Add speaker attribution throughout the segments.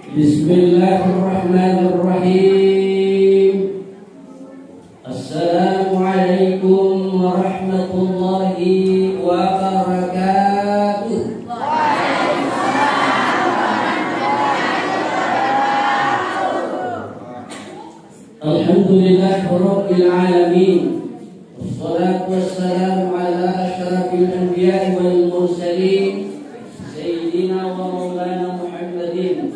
Speaker 1: Bismillahirrahmanirrahim. Assalamualaikum warahmatullahi wabarakatuh. Alhamdulillahirabbil alamin. Wassalatu wassalamu ala asyrafil anbiya'i wal mursalin sayyidina wa maulana Muhammadin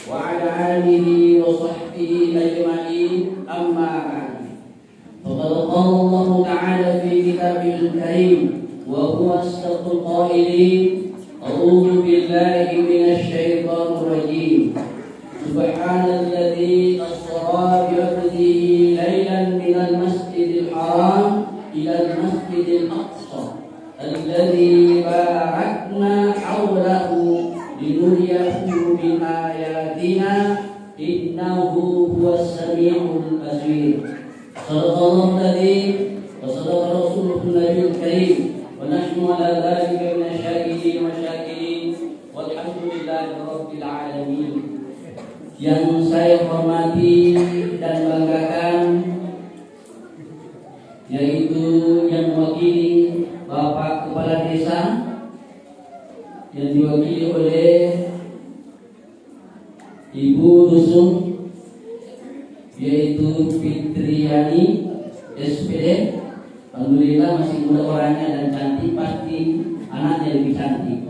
Speaker 1: wa ala alihi wa sahbihi ajma'in, amma ba'd. Faqad qala Allah ta'ala fi kitabil karim wa huwa asdaqul qailin. A'udzu billahi minasy syaithanir rajim. Subhanalladzi asra bi 'abdihi lailan minal masjidil haram ilal masjidil aqsa alladzi barakna hawlahu linuriyahu min ayatina innahu huwas samiul basir. Shadaqallahu alladzi wa sadaqa rasuluhun nabiyul karim wa nahnu ala dzalika minasyahidin wa syakirin walhamdulillahi rabbil alamin. Yang saya hormati dan banggakan yaitu yang mewakili Bapak Kepala Desa yang diwakili oleh Ibu Dusun yaitu Fitriani SPD. Alhamdulillah masih muda orangnya dan cantik, pasti anaknya lebih cantik.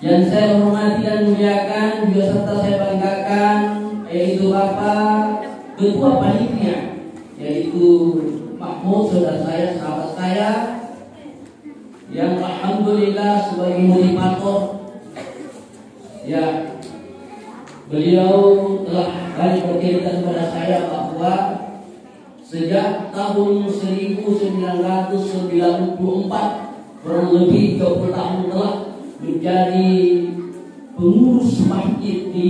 Speaker 1: Yang saya hormati dan muliakan juga serta saya banggakan yaitu Bapak Ketua Panitia, yaitu Mahmud, saudara saya, sahabat saya, yang alhamdulillah sebagai motivator, ya, beliau telah banyak bercerita kepada saya bahwa sejak tahun 1994 kurang lebih 20 tahun telah menjadi pengurus masjid di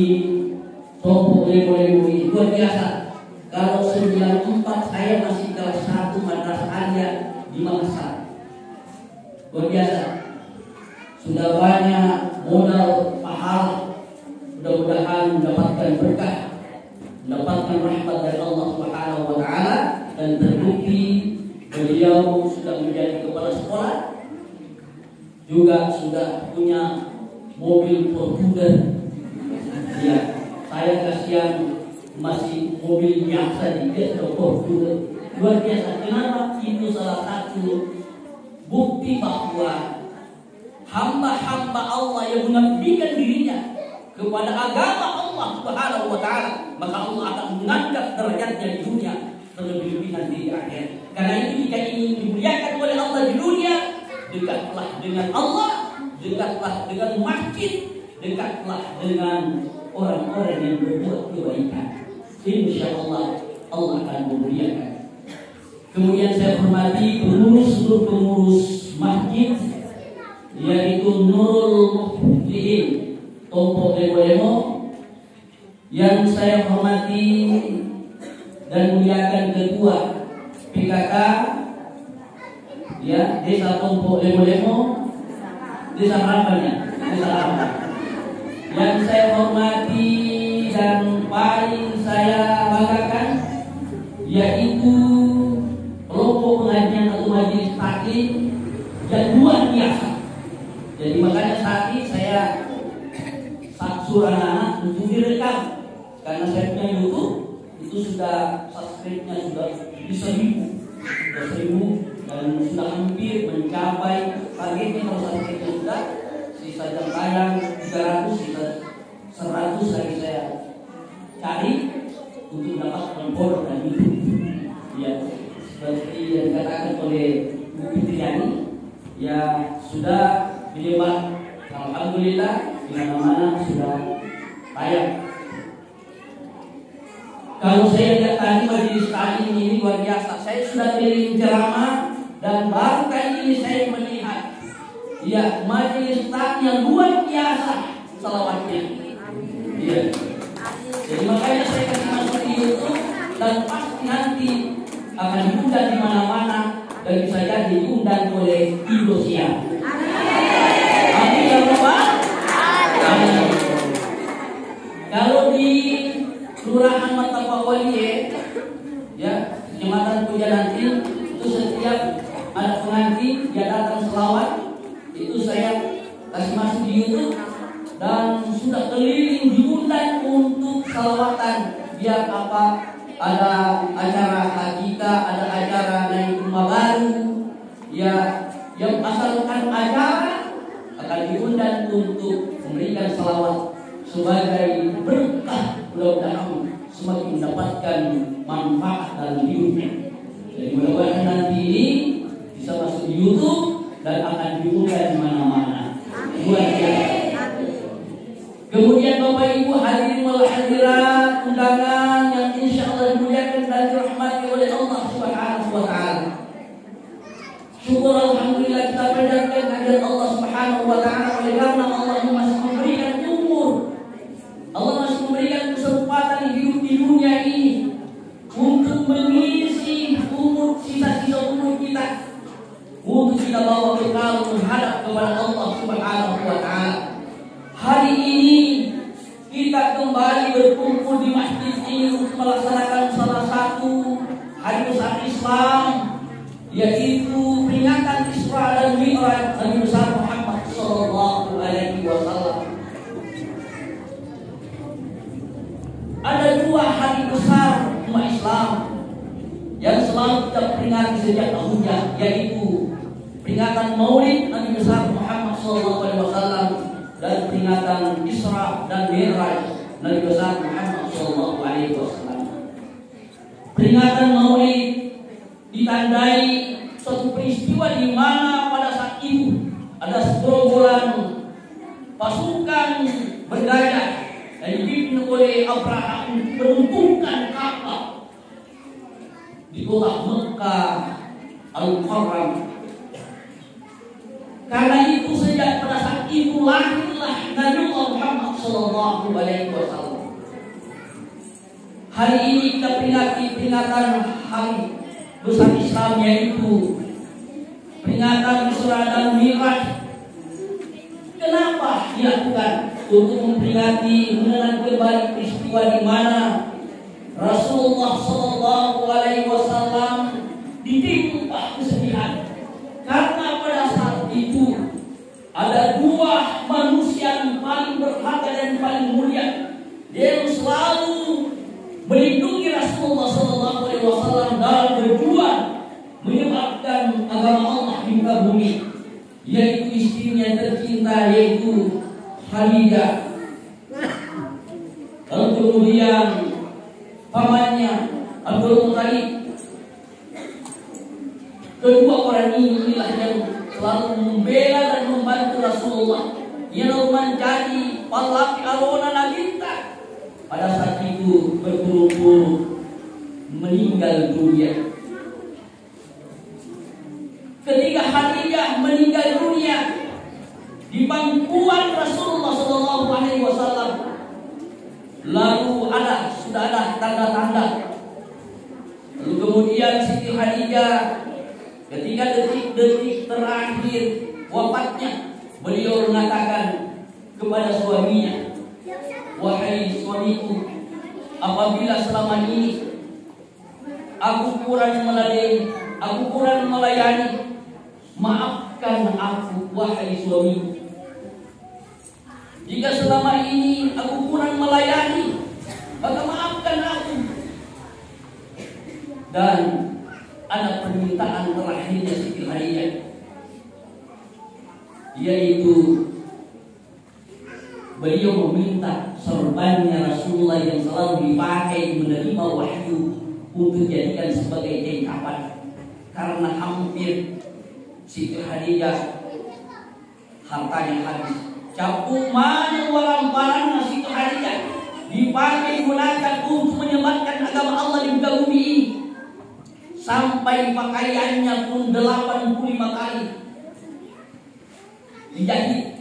Speaker 1: Tompo Lemo ini. Luar biasa. Kalau 94 saya masih kelas 1 madrasah Alia di Makassar. Luar biasa. Sudah banyak modal pahala. Mudah-mudahan mendapatkan berkah, mendapatkan rahmat dari Allah Subhanahu wa taala, dan terbukti beliau sudah menjadi kepala sekolah, juga sudah punya mobil Fortuner. Ya, saya kasihan masih mobil biasa di Desa Fortuner. Luar biasa. Kenapa? Itu salah satu bukti bahwa hamba-hamba Allah yang mengabdikan dirinya kepada agama Allah Subhanahu wa taala, maka Allah akan mengangkat derajatnya di dunia, terlebih-lebih nanti di akhirat. Karena itu jika ingin dimuliakan oleh Allah di dunia, dekatlah dengan Allah, dekatlah dengan masjid, dekatlah dengan orang-orang yang berbuat kebaikan. Insyaallah Allah akan memuliakan. Kemudian saya hormati pengurus masjid, yaitu Nurul Muhlihin Tompo Lemo, yang saya hormati dan muliakan Ketua PKK, ya, Desa Tompo Lemo, Desa Rambalnya, Desa Rambal. Yang saya hormati dan paling saya banggakan yaitu kelompok pengajian atau majelis taklim yang luar biasa. Jadi makanya saat ini saya suruh anak-anak untuk direkam, karena saya punya YouTube itu sudah subscribe-nya sudah bisa 1000 dan sudah hampir mencapai targetnya. Kalau subscribe-nya sudah, sisa jam tayang 300, sisa 100 lagi saya cari untuk dapat follow dan YouTube. Ya, seperti yang dikatakan oleh Bu Fitriani, ya sudah dilebar. Alhamdulillah di mana-mana sudah tayang. Kalau saya lihat tadi majelis taklim ini luar biasa. Saya sudah keliling ceramah dan baru kali ini saya melihat, ya, majelis taklim yang luar biasa selawatnya. Ya. Jadi makanya saya kasih masuk di YouTube dan pasti nanti akan diundang di mana-mana dan bisa jadi diundang oleh Indosiar. Amin ya Rabbal. kasih masuk di YouTube dan sudah keliling diundang untuk salawatan biar apa, ada acara hakika, ada acara naik rumah baru ya, yang asalkan acara akan diundang untuk memberikan salawat sebagai berkah, mudah-mudahan semakin mendapatkan manfaat dalam hidupnya. Jadi mudah-mudahan nanti ini bisa masuk di YouTube dan akan diunggah di mana-mana. Buat ya. Kemudian Bapak Ibu hadirin wal hadirat undangan yang insya Allah dimuliakan dan dirahmati oleh Allah Subhanahu wa Ta'ala. Syukur alhamdulillah kita panjatkan kehadirat Allah Subhanahu wa Ta'ala oleh karena Allah masih memberikan umur. Allah masih memberikan kesempatan hidup di dunia ini untuk mengisi umur, sisa-sisa umur kita, untuk kita bawa bekal menghadap kepada Allah Subhanahu wa Ta'ala. Hari ini kita kembali berkumpul di masjid ini untuk melaksanakan salah satu hari besar Islam, yaitu peringatan Isra dan Mi'raj Nabi besar Muhammad sallallahu alaihi wasallam. Ada dua hari besar umat Islam yang selalu kita peringati sejak dahulunya, yaitu peringatan Maulid Nabi besar Muhammad sallallahu alaihi wasallam dan peringatan Isra dan Mi'raj Nabi besar Muhammad sallallahu alaihi wasallam. Peringatan Maulid ditandai suatu peristiwa di mana pada saat itu ada segerombolan pasukan bergajah yang dipimpin oleh Abraham meruntuhkan Ka'bah di kota Mekah Al-Mukarram. Karena itu sejak pada saat itu lahirlah Nabi Muhammad sallallahu alaihi wasallam. Hari ini kita peringati peringatan hari besar Islam, yaitu peringatan Isra dan Mi'raj. Kenapa dilakukan? Untuk memperingati mengenang kembali peristiwa di mana Rasulullah sallallahu alaihi wasallam ditimpa kesedihan. Karena pada saat itu ada dua manusia yang paling berharga dan paling mulia yang selalu melindungi Rasulullah sallallahu alaihi wasallam dalam berjuang menyebarkan agama Allah di muka bumi, yaitu istrinya tercinta, yaitu Khadijah. Lalu kemudian pamannya Abdul Muttalib. Kedua orang inilah yang selalu membela dan membantu Rasulullah, yang menjadi pahlawan arona nabita. Pada saat itu berpuluh-puluh meninggal dunia. Ketika Khadijah meninggal dunia di pangkuan Rasulullah sallallahu alaihi wasallam, lalu sudah ada tanda-tanda. Lalu kemudian Siti Khadijah ketika detik-detik terakhir wafatnya, beliau mengatakan kepada suaminya, "Wahai suamiku, apabila selama ini aku kurang melayani, maafkan aku, wahai suami. Jika selama ini aku kurang melayani, maka maafkan aku." Dan ada permintaan terakhirnya Siti Khadijah, yaitu beliau meminta sorbannya Rasulullah yang selalu dipakai menerima wahyu untuk dijadikan sebagai kain kafan. Karena hampir Siti Khadijah hartanya habis. Capuk mana walang-walang Siti Khadijah dipakai gunakan untuk menyebarkan agama Allah di muka bumi ini. Sampai pakaiannya pun 85 kali dijahit,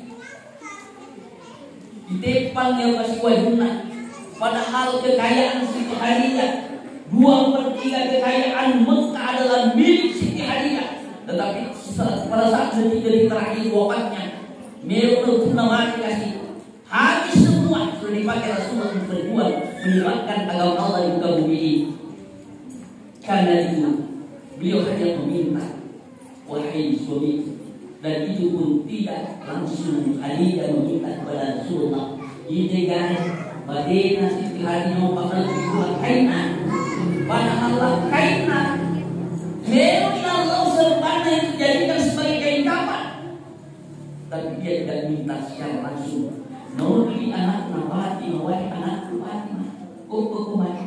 Speaker 1: ditepal yang masih wajuna. Padahal kekayaan Siti Khadijah 2/3 kekayaan Mekah adalah milik Siti Khadijah. Tetapi pada saat detik-detik terakhir wafatnya, Mereka mati kasih habis semua sudah dipakai Rasulullah untuk berjuang menyebarkan agama Allah di muka bumi ini. Karena itu beliau hanya meminta, wahai suami, Dan itu pun tidak langsung Khadijah meminta kepada Rasulullah. Ini guys, bagaimana Siti Khadijah mau pakai buat kainan, padahal kainan memang Allah serbannya itu dijadikan sebagai kain kafan, tapi dia tidak minta secara langsung. Nuri anak nabati, wahai anak nabati, kok mati?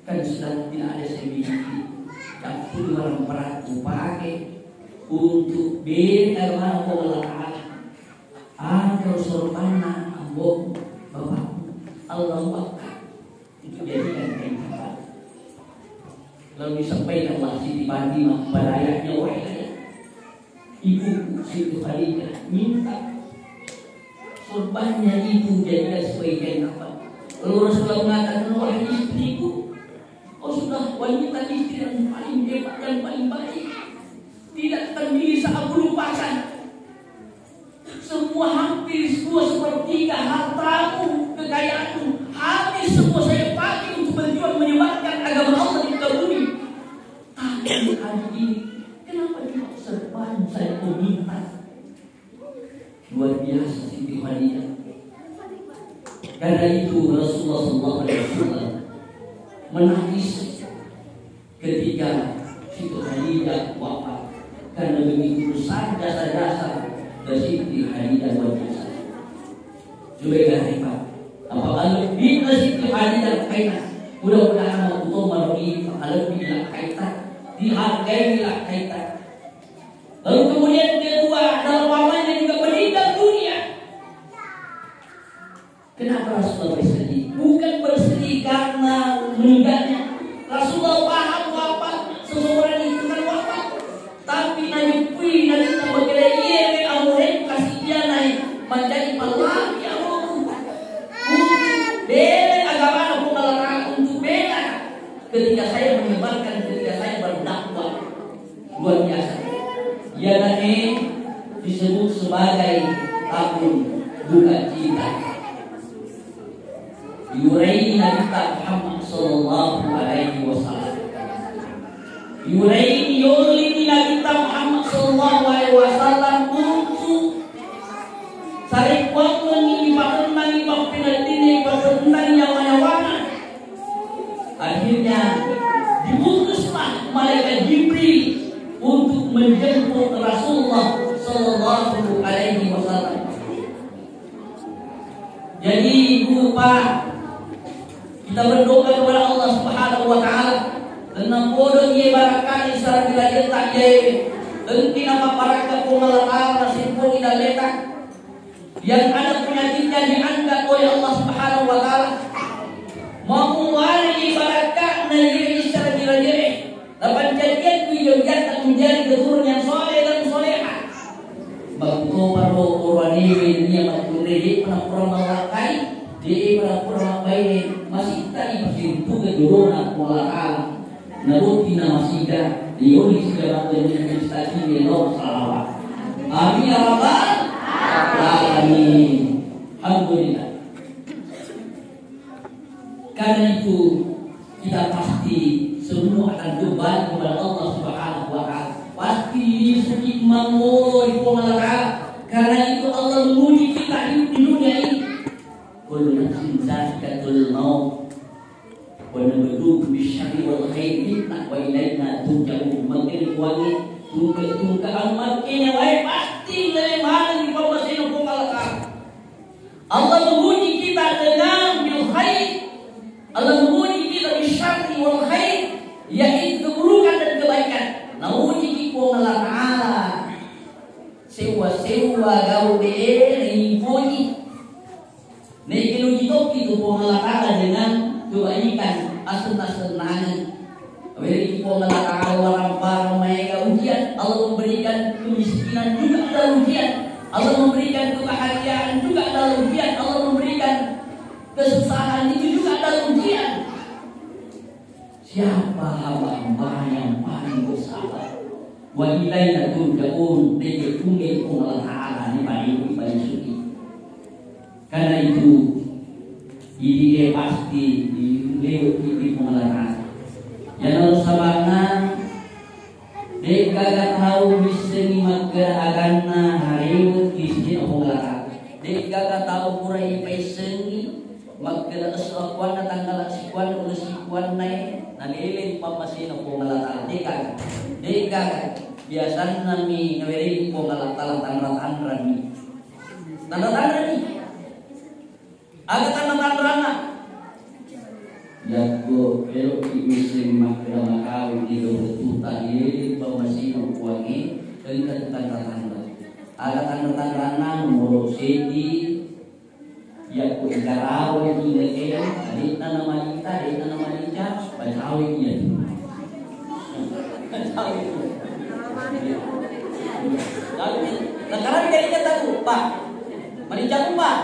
Speaker 1: Kan sudah tidak ada sembilan. Tapi orang peratu pakai untuk beragama Allah Taala. Agar sorbanna ambok bapak Allah Akbar itu jadikan kain kafan. Lalu disampaikan Allah Siti Fatimah kepada ayahnya, wahai ayah, ibu Siti Khadijah minta sorbannya itu jadikan sebagai kain kafan. Lalu Rasulullah mengatakan, wahai istriku, oh sudah wanita istri yang paling hebat dan paling baik, tidak terdiri saat lupakan semua hampir 2/3 hartamu, kekayaanmu, habis semua saya pakai untuk berjuang menyebarkan agama Allah di muka bumi. Tapi hari ini kenapa cuma serban saya meminta? Luar biasa Siti Khadijah. Karena itu Rasulullah SAW menangis ketika Siti Khadijah wafat, karena begitu besar jasa-jasa dari Siti Khadijah luar biasa. Juga hebat. Apabila bila Siti Khadijah kaitan, mudah-mudahan untuk melalui kalau bila kaitan dihargai bila kaitan. Lalu kemudian kedua, dalam pamannya juga meninggal dunia. Kenapa Rasulullah bersedih? Bukan bersedih karena meninggalnya. Rasulullah paham wafat seseorang itu kan wafat, tapi nabi pui nanti tambah kira iya amuren kasih dia naik menjadi pelaki aku untuk bela agama aku melarang untuk bela ketika saya menyebarkan, ketika saya berdakwah. Luar biasa. Ya nanti disebut sebagai tahun duka cita. Yuraini Nabi Muhammad sallallahu alaihi wasallam. Yuraini yulini Nabi Muhammad sallallahu alaihi wasallam untuk saling waktu ini pakenan ini pakenan ini pakenan nyawa-nyawana. Akhirnya diputuslah malaikat Jibril untuk menjemput Rasulullah sallallahu alaihi wasallam. Jadi lupa kita berdoa kepada Allah Subhanahu wa taala dengan bodoh ia barakan isara bila letak ye engki nama baraka pengelolaan simpul tidak letak yang ada penyakitnya dianggap oleh Allah Subhanahu wa taala mau wali barakah dari isara bila ye dapat jadian yang menjadi keturunan yang soleh dan solehah. Bakto baru korwani dia makuri pernah melakai di pernah baik masih tadi masih itu kedurungan pola narutina masih ada diulis dalam dunia stasi melo salawat. Amin ya rabbal alamin. Alhamdulillah. Karena itu kita pasti semua akan kembali kepada Allah Subhanahu wa taala. Pasti sedikit mengoloi pengalara. Karena itu Allah menguji kita hidup di dunia ini. Kullu nafsin za'iqatul maut. Wa nabluukum bisyarri wal khairi fitnah wa ilaina turja'un. Makin kuat tungka makin wae pasti dari mana di bawah sini pengalara. Allah menguji kita dengan bil khair. Allah menguji kita bisyarri wal khair, yaitu keburukan dan kebaikan. Nauji Allah Ta'ala sewa gau ini poji nekilu jitoki tu Allah Ta'ala dengan kebaikan asen-asenan. Beri Allah Ta'ala orang-orang mereka ujian. Allah memberikan kemiskinan juga ada ujian. Allah memberikan kebahagiaan juga ada ujian. Allah memberikan kesusahan itu juga ada ujian. Siapa hamba yang paling bersabar? Wa ilaina turja'un. Dia tunggu Allah Ta'ala ni paling suci. Karena itu dia pasti dilewati pengelolaan. Yang harus sabarkan dia kagak tahu na hariw kisdi ang lahat. Di tahu pura ipai sengi magkala asakwan na tanggal sikwan ulo sikwan na nalilin pamasin ang pungalata. Di ka biasan nami ngawirin pungalata tanggal ni. Tanda-tanda ni. Agak tanda-tanda na. Yago pero imising makna makawi di tuta ini pamasino kuangi dengan tanda-tanda. Ada tanda-tanda mulu sedi yago garaw ini leke adit na nama kita bacawi dia. Bacawi. Lalu sekarang dari kata Pak. Manicam Pak.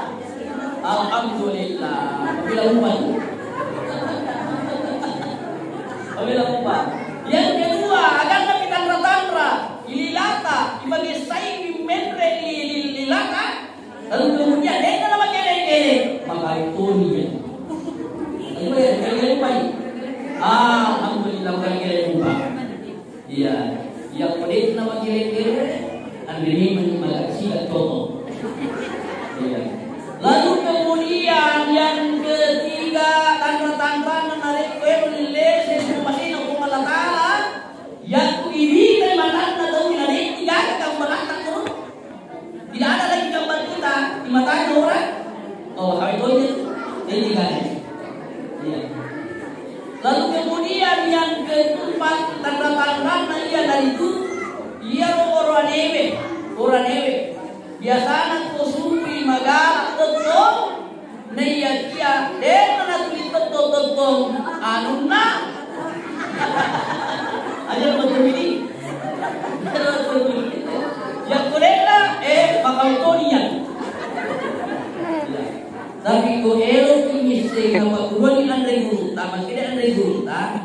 Speaker 1: Alhamdulillah. Bila umat. Yang kedua, agar kami tantra-tantra, ililata, ibagi saing membre ililata, lalu kemudian dia nama kele-kele, maka itu dia. Itu ya, kele-kele baik. Alhamdulillah kele-kele buka. Iya, yang kedua nama kele-kele, ambilnya menyimak silat toto. Iya. Lalu kemudian yang ketiga, tantra-tantra menarik kue menulis masih nak mengalatala, yang ini dari mana tahu menarik tidak ada gambar anak turun, tidak ada lagi gambar kita di mata orang. Oh, kami tahu itu tiga. Iya. Lalu kemudian yang keempat tantra-tantra ia dari itu, ia orang ewe. Biasanya kusupi magara tetong neyakia dan nanti tetong anuna aja betul ini yang kolekla makawitonian tapi ko elo ini sehingga kuruan andai guru taman kira andai guru ta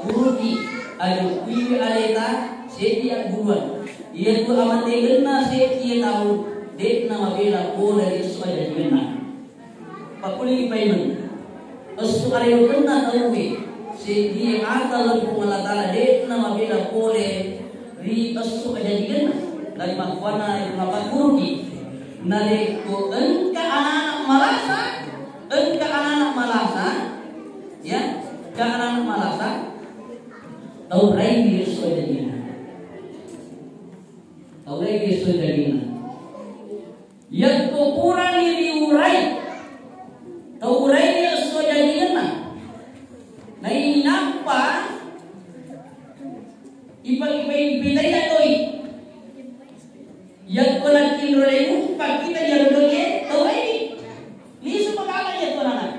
Speaker 1: guru di ayo kuwi aleta sedia guruan ia tu amat tegena sedia tahu dek nama bela ko dari suaya jena pakuli payment asu ayo kena tahu sedia ada lu mengalatala dek nama bela ko ri asu aja jena dari makwana yang apa kurgi nare ko engka anak malasa ya ke anak malasa tahu rai di suaya jena Oleh Yesus dagingna, yang kurang ini urai, tahu urai Yesus dagingna, nah ini apa? Ipai pintai atoi, yang kurang urai pak kita yang doge, tahu ini semua apa ya tuan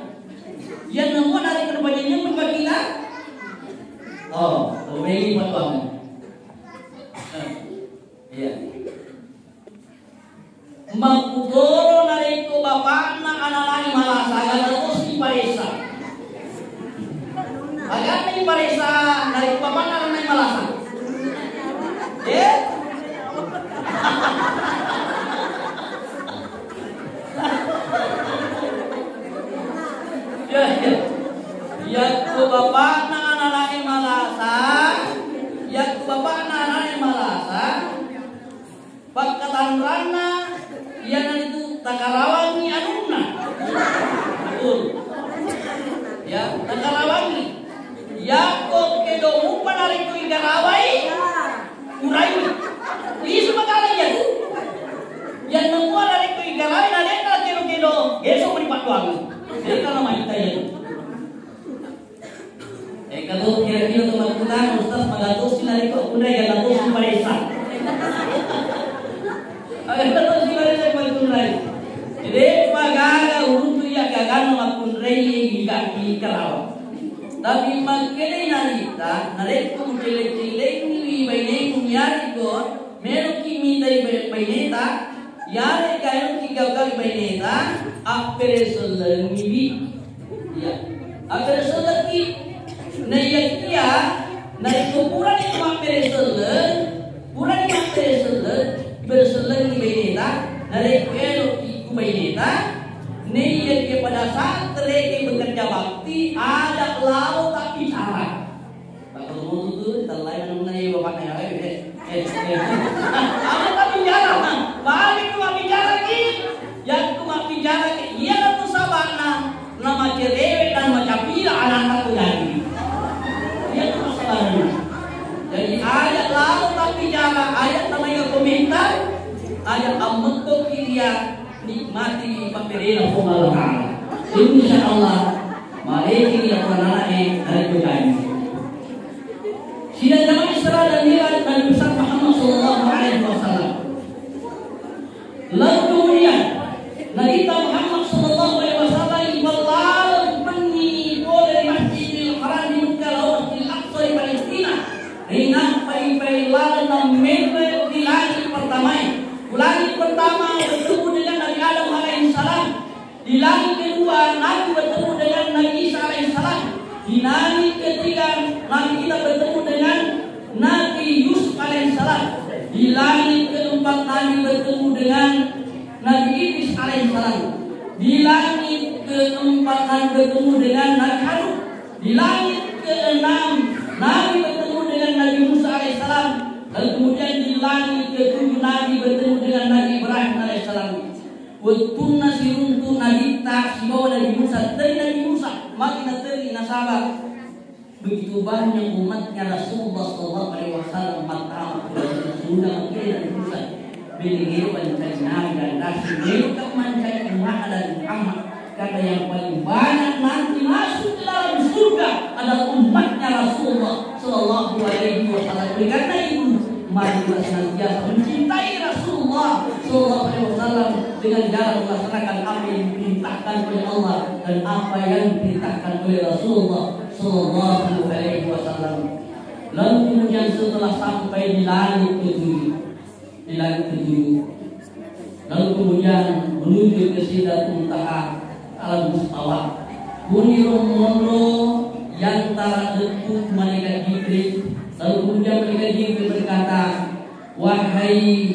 Speaker 1: yang nemu dari kerbanyaknya pak kita, oh, tahu ini pak ya. Magpugoro na rito bapak na analani malasa agad terus di paresa. Agad na di paresa na rito bapak na analani malasa. Ya ku bapak na analani malasa. Ya ku bapak na analani malasa. Pagkatan rana yang itu takarawangi anuna betul ya takarawangi ya kok kedomu panari ku igarawai urai ini semua kali ya yang nemu dari ku igarawai nade kala kedo gesok beripat doang jadi kalau main ya kalau kira-kira teman-teman Ustaz magatus sinari kok udah ya gatus paresa terus gimana kunrai. Jadi magaga urut ya gagan makunrai giga kerawa. Tapi makene narita narek kum cile-cile ni baine kum yari ko mero kimi dai baineta yare kayo ki gagal baineta apere solangi ya apere solangi nayakia naiko pura ni apere solang pura ni apere solang berselang baineta dari kelo iku baineta nih yang pada saat terleki bekerja bakti ada laut tak bicara kalau itu terlain mengenai bapaknya apa tak bicara yang ametok dia nikmati pemberian Allah Taala. Insyaallah mari kita pernah hari berkali. Sidang jamaah Isra dan Mi'raj Nabi besar Muhammad sallallahu alaihi wasallam. Lalu kemudian Nabi Muhammad sallallahu alaihi wasallam berlalu pergi dari Masjidil Haram di Mekah ke Al-Aqsa di Palestina. Ringan pai-pai lalu member di langit pertama. Langit pertama bertemu dengan Nabi Adam alaihissalam. Di langit kedua Nabi bertemu dengan Nabi Isa alaihissalam. Di langit ketiga Nabi kita bertemu dengan Nabi Yusuf alaihissalam. Di langit keempat Nabi bertemu dengan Nabi Idris alaihissalam. Di langit keempat Nabi bertemu dengan Nabi Harun. Di langit keenam Nabi bertemu dengan Nabi Musa alaihissalam. Dan kemudian di langit ketujuh Nabi bertemu dengan Nabi Ibrahim alaihissalam. Waktu nasi runtuh Nabi tak si bawa Nabi Musa dari Nabi Musa makin teri nasabah. Begitu banyak umatnya Rasulullah sallallahu alaihi wasallam mata sudah mungkin Nabi Musa beliau mencari Nabi dan Rasul beliau mencari Muhammad dan Muhammad. Kata yang paling banyak nanti masuk ke dalam surga adalah umatnya Rasulullah sallallahu alaihi wasallam. Karena itu mari kita senantiasa mencintai Rasulullah sallallahu alaihi wasallam dengan cara melaksanakan apa yang diperintahkan oleh Allah dan apa yang diperintahkan oleh Rasulullah sallallahu alaihi wasallam. Lalu kemudian setelah sampai di langit ketujuh, lalu kemudian menuju ke Sidratul Muntaha alam mustawa. Bunyi rombongan yang tak dekuk malaikat Jibril. Lalu kemudian malaikat Jibril berkata, wahai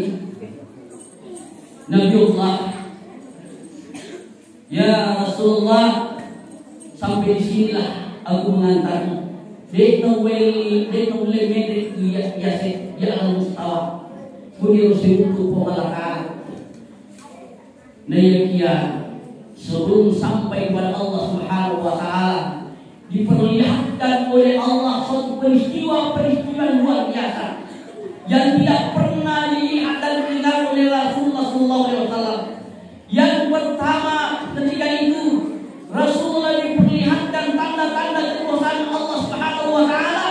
Speaker 1: Nabiullah, ya Rasulullah, sampai di sinilah aku mengantarmu. Dekno lemedek ya alam mustawa. Bunyi rombongan pemalakar. Nayakia sebelum sampai kepada Allah Subhanahu wa taala diperlihatkan oleh Allah suatu peristiwa luar biasa yang tidak pernah dilihat dan didengar oleh Rasulullah sallallahu alaihi wasallam. Yang pertama ketika itu Rasulullah diperlihatkan tanda-tanda kekuasaan Allah Subhanahu wa taala.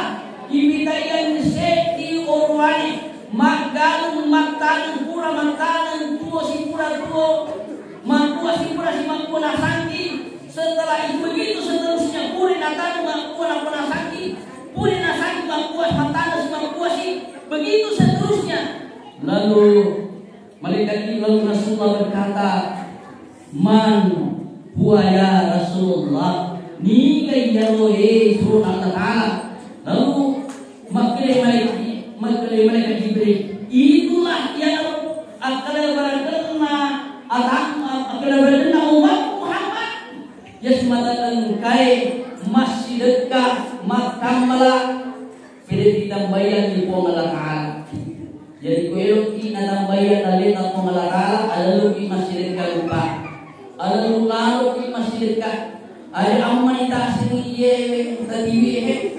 Speaker 1: Ibitayan seti orwani magalun matanan pura matanan tuo si pura tuo Mangkua si pura si mangkua nasanti. Setelah itu begitu seterusnya puri natanu mangkua nasanti. Puri nasanti mangkua matana si mangkua si. Begitu seterusnya. Lalu malaikat lalu Rasulullah berkata, man huwa ya Rasulullah ni kayyarohe surun Allah Ta'ala. Lalu maklai malaikat Jibril, itulah yang akan berkena akan berkena umat Muhammad. Ya sematakan kai masih dekat makam malak pilih ditambayan di Allah Ta'ala. Jadi koyo inatambayan alin ako malakala alalu ki masih dekat lupa. Alalu lalu ki masih dekat. Ada amman tasini ye tadiwi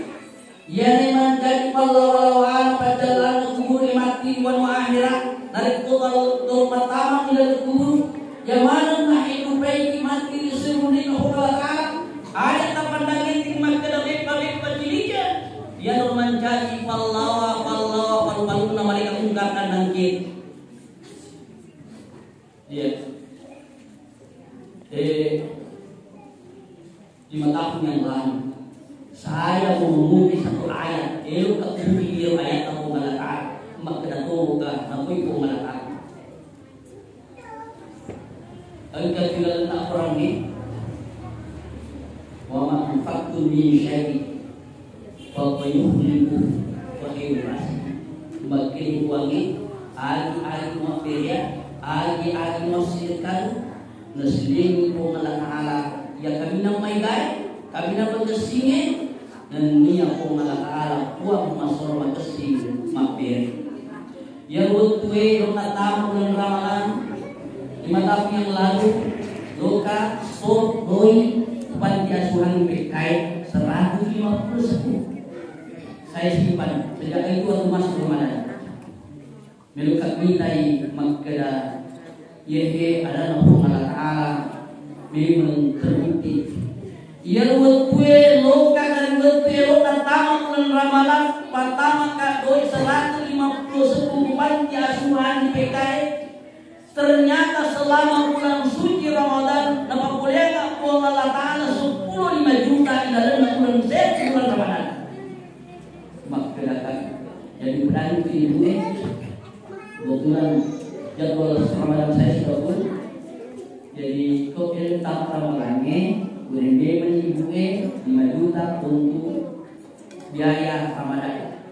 Speaker 1: ya neman jadi pallawan pajalan kubur mati wan akhirat. Narik tukal pertama ila kubur. Ya mana nah hidup baik mati disuruh di Allah. Ada tapandangin di makkah bebek pacilija. Dia norman jadi pallawa palu nama mereka ungkapkan bangkit. Iya. Di tahun yang lalu saya mau menguji satu ayat. Kemudian ayat aku malaikat mak kedatuka nakui ko malaikat. Angkat bilang tak orang ni. Wa ma anfaqtum min syai'in fa yuhliku wa yuras. Makin wangi ali mafiria ali masirkan naslim ko malaikat ya kami namai gai kami na pagkasinge dan niya ko malakala huwag masorma kasi mapiri. Ya waktu yung natamo ng ramalan 5 tahun yang lalu Loka, Sport, Doi panti asuhan PKI 151 saya simpan sejak itu aku masuk Ramadan melukat mintai magkada Yehe ada nama Allah Ta'ala memang terbukti. Ia luwet loka dan luwet loka tamak bulan Ramadan pertama doi 150 sepuluh panti asuhan di PKI. Ternyata selama bulan suci Ramadan dapat boleh nggak Allah Ta'ala 10-5 juta di dalam bulan suci bulan Ramadan. Maka jadi berani itu kebetulan jadwal Ramadan saya sudah pun. Jadi kok kita tak Ramadannya kemudian dia menyibuknya 5 juta untuk biaya Ramadan.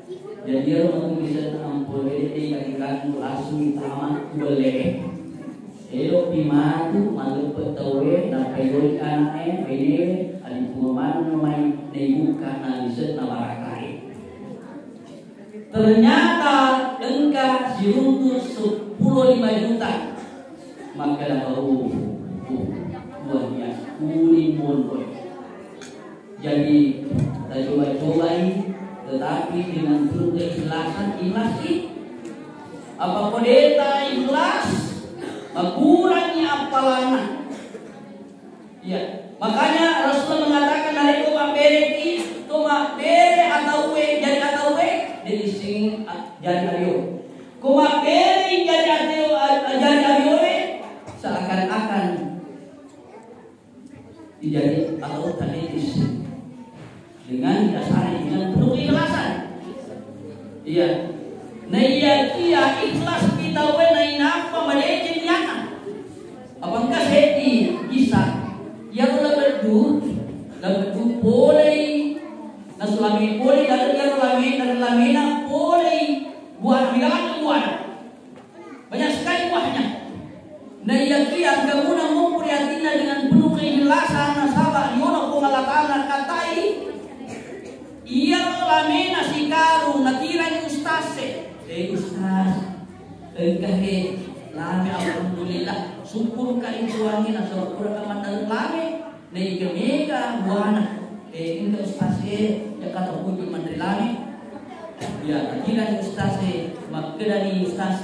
Speaker 1: Jadi dia untuk bisa boleh diberikan langsung tamat boleh. Elok pimatu malu petawe dan pedoi anaknya pede adik pemaman main nebukan aliset nabarakai. Ternyata engkau diruntuh 10-5 juta. Maka dah baru buahnya kuning mondoi. Jadi kita coba-cobai, tetapi dengan penuh keikhlasan, ikhlas. Apa kodeta ikhlas, mengurangi apalana. Ya, makanya Rasulullah mengatakan dari koma bereki, koma bere atau we jadi atau we, jadi sing jadi ario. Koma bere jadi ario we, seakan-akan dijadi atau tadis dengan dasar dengan penuh keikhlasan. Iya. Nah iya ikhlas kita we na inapa maleje niana. Apangka seti kisah yang labedu boleh na sulami boleh dan lamina boleh buat buat banyak sekali buahnya. Nah iya kia kamu mau prihatina dengan penuh keikhlasan nasabah yono ko Allah Ta'ala katai iya lamina si karung natira ustaz ustaz engkahe lame alhamdulillah syukur ka ibuangin asal syukur ka mandan lame nei kemega buana engka ustaz ya kata puji mandri lame ya natira ustaz makdani ustaz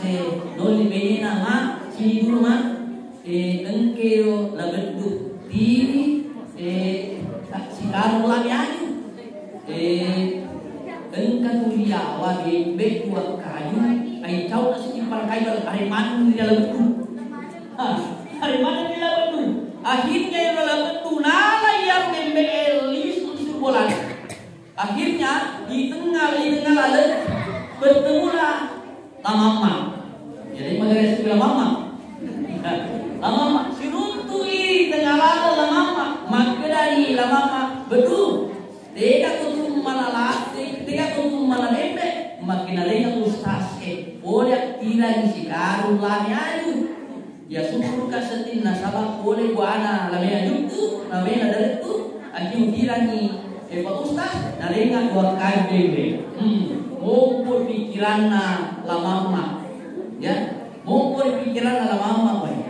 Speaker 1: noli benina ma sini dulu ma engkeo labedu diri si karung lame aja engkau kuliah wage bekua kayu ay kau nasi simpal kayu hari mana di dalam betu hari mana di dalam betu akhirnya yang dalam betu nala yang membelis usul bola akhirnya di tengah ada bertemulah lamama jadi magari sebelah mama lamama siruntui tengah ada lamama maka dari lamama betul tidak untuk malalate, tidak untuk malalembe, makin alenya ustaz boleh tira di sikarun lami aju. Ya syukur kasetin nasabah boleh buana lami aju tu, lami ada tu, akhirnya tira ni pak ustaz, nalenga dua kali Mumpul pikiran lamama, ya, mumpul pikiran lamama boy.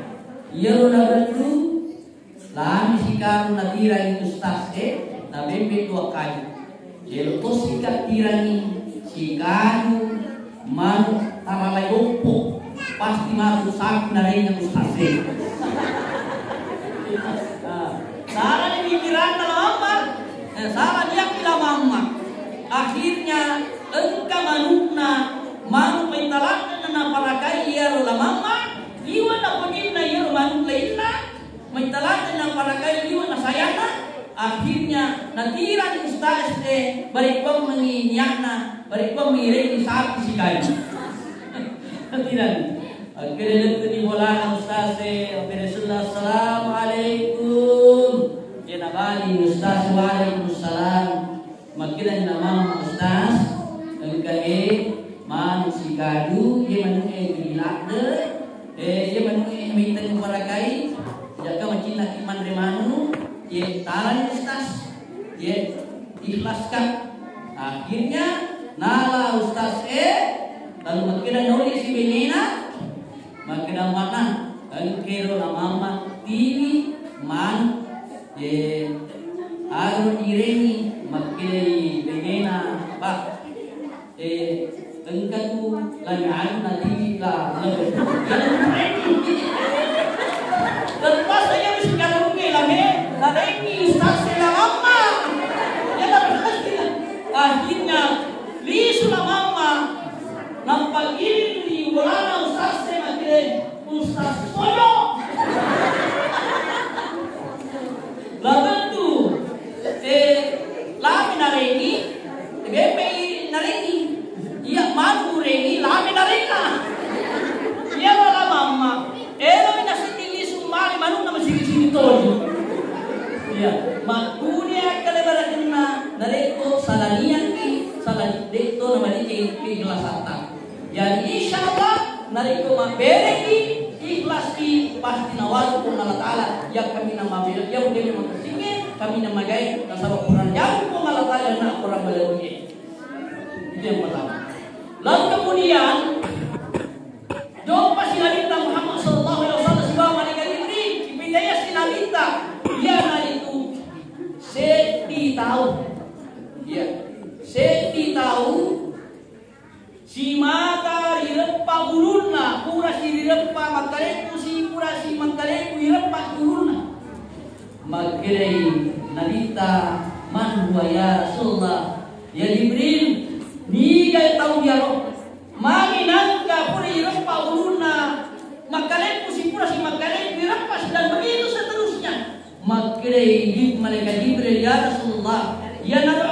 Speaker 1: Ya udah betul, lami sikarun natira ni ustaz na bembe dua kayu. Jadi sikat tirani si kayu manu tamalay opo pasti masuk sakit narinya mustase. Salah di pikiran mama, salah dia bilang mama. Akhirnya engkau manukna manu pentalak na parakai ya rola mama. Iwan na pagin na ya manuk lainna. Mentalak na parakai iwan na sayana. Akhirnya nantiran ustaz balik pun menginyakna balik pun mengiring sapi si kayu nantiran akhirnya itu dimulai ustaz akhirnya assalamualaikum ya nabali ustaz waalaikumsalam makinan nama ustaz engkau manu si kayu dia manu gilak dia manu minten parakai jaga macam nak iman remanu ye taran ustaz ye ikhlaskan akhirnya nala ustaz lalu makina noli si benina makina mana engkero na mama tini man ye aru ireni makina benina ba engkatu lagi anu nanti lah Washington. Ya, makunya kalebaran na nareko salanian ki salan dito naman ki ikhlasata. Jadi insyaallah nareko mabereki ikhlas ki pasti nawal ko Allah Taala yang kami nama bela yang kami makasingin kami nama gay nasabak Quran yang ko Allah Taala na Quran balawi. Itu yang pertama. Lalu kemudian doa sinalita Muhammad sallallahu alaihi wasallam sebab malaikat Jibril dipindaya sinalita dia naritu seti tahu ya seti tahu si mata rirepa guruna pura si rirepa makaleku si pura si makaleku rirepa guruna magkirei nalita man huwa ya Rasulullah ya Jibril ni kay tahu dia roh maginangka pura rirepa guruna makaleku si pura si makaleku rirepa dan begitu seterusnya. Magkirei malaikat Jibril ya Rasulullah ya nabi